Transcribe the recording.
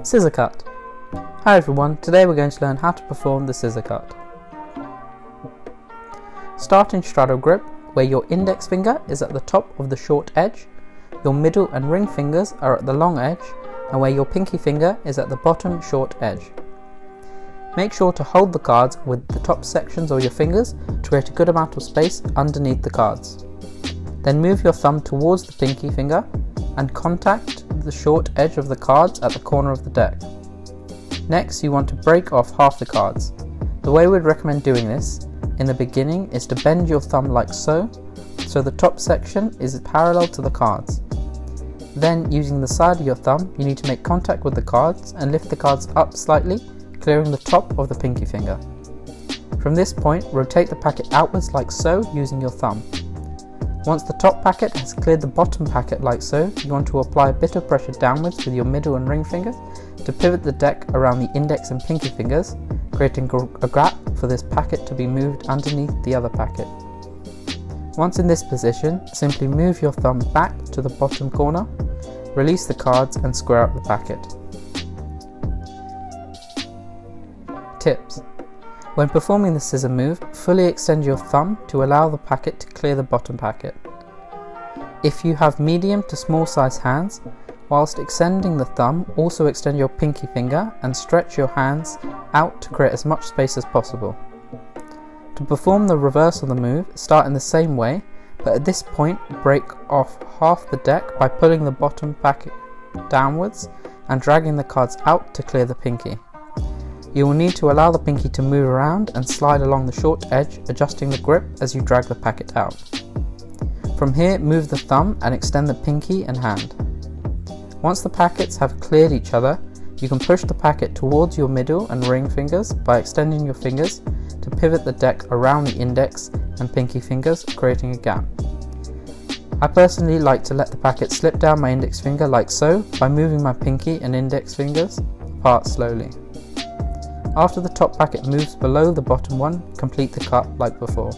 Scissor cut. Hi everyone, today we're going to learn how to perform the scissor cut. Start in straddle grip, where your index finger is at the top of the short edge, your middle and ring fingers are at the long edge, and where your pinky finger is at the bottom short edge. Make sure to hold the cards with the top sections of your fingers to create a good amount of space underneath the cards. Then move your thumb towards the pinky finger and contact the short edge of the cards at the corner of the deck. Next, you want to break off half the cards. The way we'd recommend doing this in the beginning is to bend your thumb like so the top section is parallel to the cards. Then, using the side of your thumb, you need to make contact with the cards and lift the cards up slightly, clearing the top of the pinky finger. From this point, rotate the packet outwards like so using your thumb. Once the top packet has cleared the bottom packet like so, you want to apply a bit of pressure downwards with your middle and ring fingers to pivot the deck around the index and pinky fingers, creating a gap for this packet to be moved underneath the other packet. Once in this position, simply move your thumb back to the bottom corner, release the cards and square up the packet. Tips. When performing the scissor move, fully extend your thumb to allow the packet to clear the bottom packet. If you have medium to small size hands, whilst extending the thumb, also extend your pinky finger and stretch your hands out to create as much space as possible. To perform the reverse of the move, start in the same way, but at this point break off half the deck by pulling the bottom packet downwards and dragging the cards out to clear the pinky. You will need to allow the pinky to move around and slide along the short edge, adjusting the grip as you drag the packet out. From here, move the thumb and extend the pinky and hand. Once the packets have cleared each other, you can push the packet towards your middle and ring fingers by extending your fingers to pivot the deck around the index and pinky fingers, creating a gap. I personally like to let the packet slip down my index finger like so by moving my pinky and index fingers apart slowly. After the top packet moves below the bottom one, complete the cut like before.